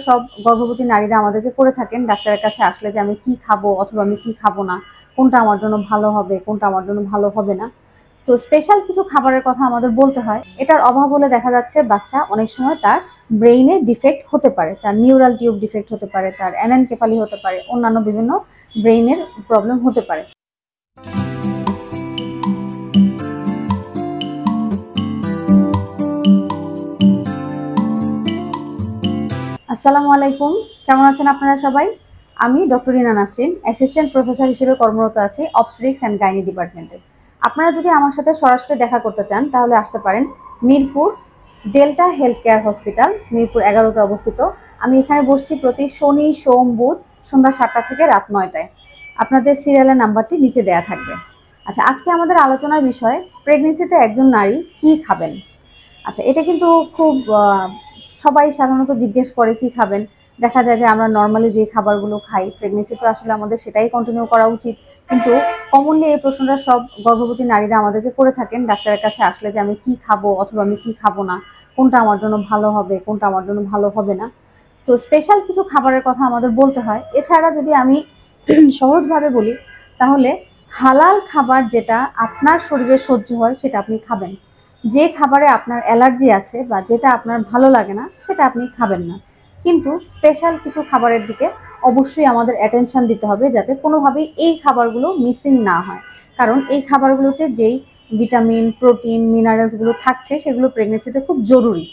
সব গর্ভবতী নারীরা আমাদেরকে করে থাকেন ডাক্তারের কাছে আসলে যে আমি কি খাবো অথবা আমি কি খাবো না, কোনটা আমার জন্য ভালো হবে, কোনটা আমার জন্য ভালো হবে না। তো স্পেশাল কিছু খাবারের কথা আমাদের বলতে হয়। এটার অভাব হলে দেখা যাচ্ছে বাচ্চা অনেক সময় তার ব্রেইনে ডিফেক্ট হতে পারে, তার নিউরাল টিউব ডিফেক্ট হতে পারে, তার অ্যানেনকেফালি হতে পারে, অন্যান্য বিভিন্ন ব্রেইনের প্রবলেম হতে পারে। আসসালামু আলাইকুম, কেমন আছেন আপনারা সবাই? আমি ডক্টর রিনা নাসরিন, অ্যাসিস্ট্যান্ট প্রফেসর হিসেবে কর্মরত আছি অবস্টেট্রিক্স অ্যান্ড গাইনি ডিপার্টমেন্টে। আপনারা যদি আমার সাথে সরাসরি দেখা করতে চান তাহলে আসতে পারেন Mirpur delta health care hospital, Mirpur 11তে অবস্থিত। আমি এখানে বসছি প্রতি শনি, সোম, বুধ সন্ধ্যা 7টা থেকে রাত 9টায়। আপনাদের সিরিয়ালের নাম্বারটি নিচে দেয়া থাকবে। আচ্ছা, আজকে আমাদের আলোচনার বিষয় প্রেগনেন্সিতে একজন নারী কি খাবেন। আচ্ছা, এটা কিন্তু খুব সবাই সাধারণত জিজ্ঞেস করে কি খাবেন। দেখা যায় যে আমরা নর্মালি যে খাবারগুলো খাই প্রেগনেন্সি তো আসলে আমাদের সেটাই কন্টিনিউ করা উচিত, কিন্তু কমনলি এই প্রশ্নটা সব গর্ভবতী নারীরা আমাদেরকে করে থাকেন ডাক্তারের কাছে আসলে যে আমি কি খাবো অথবা আমি কি খাবো না, কোনটা আমার জন্য ভালো হবে, কোনটা আমার জন্য ভালো হবে না। তো স্পেশাল কিছু খাবারের কথা আমাদের বলতে হয়। এছাড়া যদি আমি সহজভাবে বলি তাহলে হালাল খাবার যেটা আপনার শরীরে সহ্য হয় সেটা আপনি খাবেন। যে খাবারে আপনার অ্যালার্জি আছে বা যেটা আপনার ভালো লাগে না সেটা আপনি খাবেন না। কিন্তু স্পেশাল কিছু খাবারের দিকে অবশ্যই আমাদের অ্যাটেনশন দিতে হবে যাতে কোনোভাবেই এই খাবারগুলো মিসিং না হয়। কারণ এই খাবারগুলোতে যেই ভিটামিন, প্রোটিন, মিনারেলসগুলো থাকছে সেগুলো প্রেগনেন্সিতে খুব জরুরি।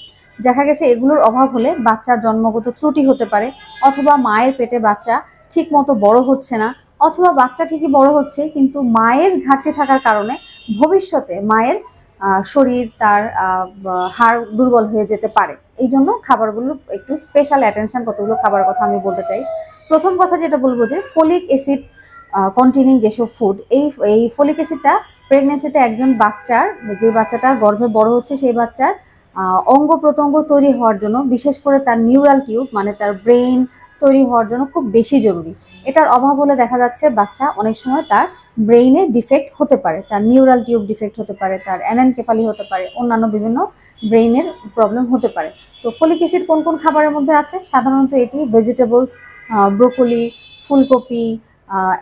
দেখা গেছে এগুলোর অভাব হলে বাচ্চার জন্মগত ত্রুটি হতে পারে, অথবা মায়ের পেটে বাচ্চা ঠিক মতো বড় হচ্ছে না, অথবা বাচ্চা ঠিকই বড় হচ্ছে কিন্তু মায়ের ঘাটতি থাকার কারণে ভবিষ্যতে মায়ের শরীর, তার হাড় দুর্বল হয়ে যেতে পারে। এই জন্য খাবারগুলোর একটু স্পেশাল অ্যাটেনশন কতগুলো খাবারের কথা আমি বলতে চাই। প্রথম কথা যেটা বলবো যে ফলিক অ্যাসিড কন্টেনিং যেসব ফুড, এই ফলিক অ্যাসিডটা প্রেগনেন্সিতে একজন বাচ্চার, যে বাচ্চাটা গর্ভে বড় হচ্ছে সেই বাচ্চার অঙ্গ প্রত্যঙ্গ তৈরি হওয়ার জন্য, বিশেষ করে তার নিউরাল টিউব মানে তার ব্রেইন তৈরি হওয়ার জন্য খুব বেশি জরুরি। এটার অভাব হলে দেখা যাচ্ছে বাচ্চা অনেক সময় তার ব্রেইনে ডিফেক্ট হতে পারে, তার নিউরাল টিউব ডিফেক্ট হতে পারে, তার অ্যানেনকেফালি হতে পারে, অন্যান্য বিভিন্ন ব্রেইনের প্রবলেম হতে পারে। তো ফলিক অ্যাসিড কোন কোন খাবারের মধ্যে আছে? সাধারণত এটি ভেজিটেবলস, ব্রোকলি, ফুলকপি,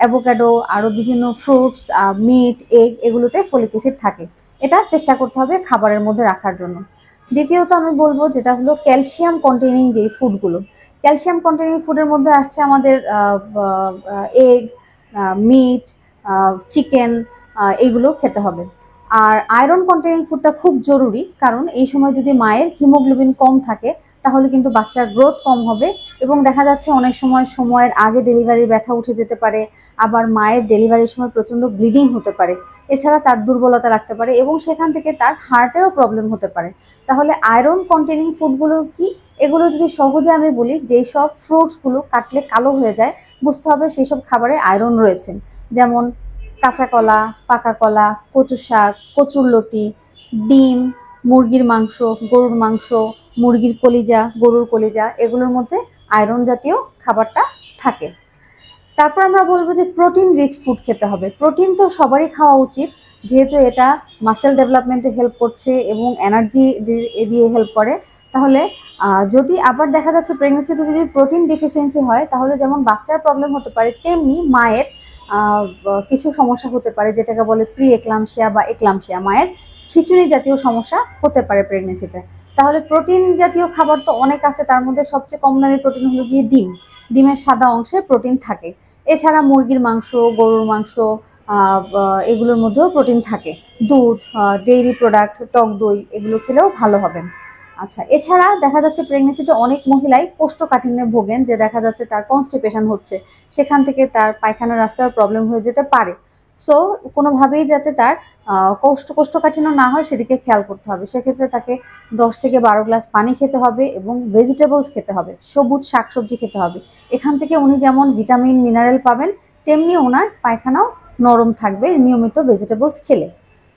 অ্যাভোকাডো, আরও বিভিন্ন ফ্রুটস, মিট, এগ, এগুলোতে ফলিক অ্যাসিড থাকে। এটা চেষ্টা করতে হবে খাবারের মধ্যে রাখার জন্য। দ্বিতীয়ত আমি বলবো যেটা হলো ক্যালসিয়াম কন্টেনিং যেই ফুডগুলো। ক্যালসিয়াম কন্টেনিং ফুডের মধ্যে আসছে আমাদের এগ, মিট, চিকেন, এইগুলো খেতে হবে। আর আয়রন কন্টেনিং ফুডটা খুব জরুরি, কারণ এই সময় যদি মায়ের হিমোগ্লোবিন কম থাকে তাহলে কিন্তু বাচ্চার গ্রোথ কম হবে, এবং দেখা যাচ্ছে অনেক সময় সময়ের আগে ডেলিভারির ব্যথা উঠে যেতে পারে, আবার মায়ের ডেলিভারির সময় প্রচণ্ড ব্লিডিং হতে পারে, এছাড়া তার দুর্বলতা রাখতে পারে এবং সেখান থেকে তার হার্টেও প্রবলেম হতে পারে। তাহলে আয়রন কন্টেনিং ফুডগুলো কি? এগুলো যদি সহজে আমি বলি, যেই সব ফ্রুটসগুলো কাটলে কালো হয়ে যায় বুঝতে হবে সেই সব খাবারে আয়রন রয়েছে। যেমন কাঁচা কলা, পাকা কলা, কচু শাক, কচুরলতি, ডিম, মুরগির মাংস, গরুর মাংস, মুরগির কলিজা, গরুর কলিজা, এগুলোর মধ্যে আয়রন জাতীয় খাবারটা থাকে। তারপর আমরা বলবো যে প্রোটিন রিচ ফুড খেতে হবে। প্রোটিন তো সবারই খাওয়া উচিত, যেহেতু এটা মাসেল ডেভেলপমেন্টে হেল্প করছে এবং এনার্জি দিয়ে হেল্প করে। তাহলে যদি আবার দেখা যাচ্ছে প্রেগনেন্সিতে যদি প্রোটিন ডিফিসিয়েন্সি হয় তাহলে যেমন বাচ্চার প্রবলেম হতে পারে, তেমনি মায়ের কিছু সমস্যা হতে পারে, যেটাকে বলে প্রি এক্লামশিয়া বা এক্লামশিয়া, মায়ের খিচুড়ি জাতীয় সমস্যা হতে পারে প্রেগনেন্সিতে। তাহলে প্রোটিন জাতীয় খাবার তো অনেক আছে, তার মধ্যে সবচেয়ে কম দামি প্রোটিন হলো গিয়ে ডিম। ডিমের সাদা অংশে প্রোটিন থাকে। এছাড়া মুরগির মাংস, গরুর মাংস, এগুলোর মধ্যেও প্রোটিন থাকে। দুধ, ডেইরি প্রোডাক্ট, টক দই, এগুলো খেলেও ভালো হবে। আচ্ছা, এছাড়া দেখা যাচ্ছে প্রেগনেন্সিতে অনেক মহিলাই কোষ্ঠকাঠিন্যে ভোগেন, যে দেখা যাচ্ছে তার কনস্টিপেশন হচ্ছে, সেখান থেকে তার পায়খানা রাস্তার প্রবলেম হয়ে যেতে পারে। সো কোনোভাবেই যাতে তার কোষ্ঠকাঠিন্য না হয় সেদিকে খেয়াল করতে হবে। সেক্ষেত্রে তাকে 10 থেকে 12 গ্লাস পানি খেতে হবে এবং ভেজিটেবলস খেতে হবে, সবুজ শাকসবজি খেতে হবে। এখান থেকে উনি যেমন ভিটামিন, মিনারেল পাবেন, তেমনি ওনার পায়খানাও নরম থাকবে নিয়মিত ভেজিটেবলস খেলে।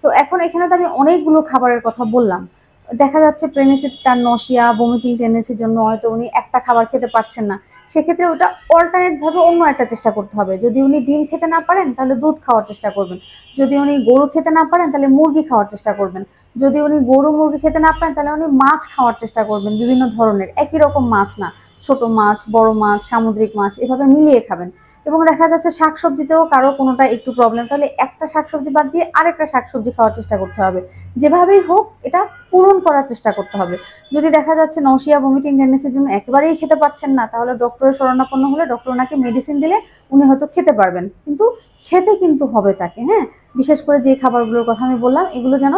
তো এখন এখানে তো আমি অনেকগুলো খাবারের কথা বললাম। দেখা যাচ্ছে প্রেগনেন্সিতে তার নশিয়া, ভমিটিং টেন্ডেন্সির জন্য হয়তো উনি একটা খাবার খেতে পারছেন না, সেক্ষেত্রে ওটা অল্টারনেটভাবে অন্য একটা চেষ্টা করতে হবে। যদি উনি ডিম খেতে না পারেন তাহলে দুধ খাওয়ার চেষ্টা করবেন, যদি উনি গরু খেতে না পারেন তাহলে মুরগি খাওয়ার চেষ্টা করবেন, যদি উনি গরু মুরগি খেতে না পারেন তাহলে উনি মাছ খাওয়ার চেষ্টা করবেন, বিভিন্ন ধরনের, একই রকম মাছ না, ছোট মাছ, বড় মাছ, সামুদ্রিক মাছ এভাবে মিলিয়ে খাবেন। এবং দেখা যাচ্ছে শাকসবজিতেও কারো কোনোটা একটু প্রবলেম, তাহলে একটা শাকসবজি বাদ দিয়ে আরেকটা শাকসবজি খাওয়ার চেষ্টা করতে হবে। যেভাবেই হোক এটা পূরণ করার চেষ্টা করতে হবে। যদি দেখা যাচ্ছে নশিয়া ভমিটিং টেন্ডেন্সির জন্য একেবারেই খেতে পারছেন না, তাহলে ডক্টরের শরণাপন্ন হলে ডক্টর ওনাকে মেডিসিন দিলে উনি হয়তো খেতে পারবেন, কিন্তু খেতে কিন্তু হবে তাকে। হ্যাঁ, বিশেষ করে যে খাবারগুলোর কথা আমি বললাম এগুলো যেন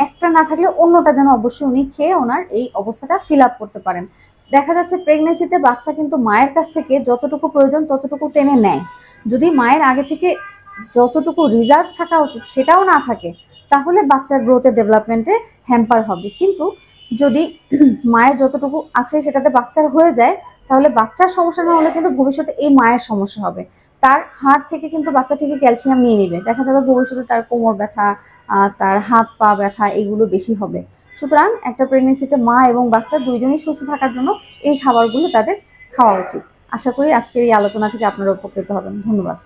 একটা না থাকলে অন্যটা যেন অবশ্যই উনি খেয়ে ওনার এই অবস্থাটা ফিল আপ করতে পারেন। দেখা যাচ্ছে প্রেগনেন্সিতে বাচ্চা কিন্তু মায়ের কাছ থেকে যতটুকু প্রয়োজন ততটুকু টেনে নেয়। যদি মায়ের আগে থেকে যতটুকু রিজার্ভ থাকা উচিত সেটাও না থাকে, তাহলে বাচ্চার গ্রোথের ডেভেলপমেন্টে হ্যাম্পার হবে। কিন্তু যদি মায়ের যতটুকু আছে সেটাতে বাচ্চার হয়ে যায়, তাহলে বাচ্চার সমস্যা না হলে কিন্তু ভবিষ্যতে এই মায়ের সমস্যা হবে। তার হাড় থেকে কিন্তু বাচ্চা ঠিকই ক্যালসিয়াম নিয়ে নিবে, দেখা যাবে ভবিষ্যতে তার কোমর ব্যথা, তার হাত পা ব্যথা এগুলো বেশি হবে। সুতরাং একটা প্রেগনেন্সিতে মা এবং বাচ্চা দুইজনই সুস্থ থাকার জন্য এই খাবারগুলো তাদের খাওয়া উচিত। আশা করি আজকের এই আলোচনা থেকে আপনারা উপকৃত হবেন। ধন্যবাদ।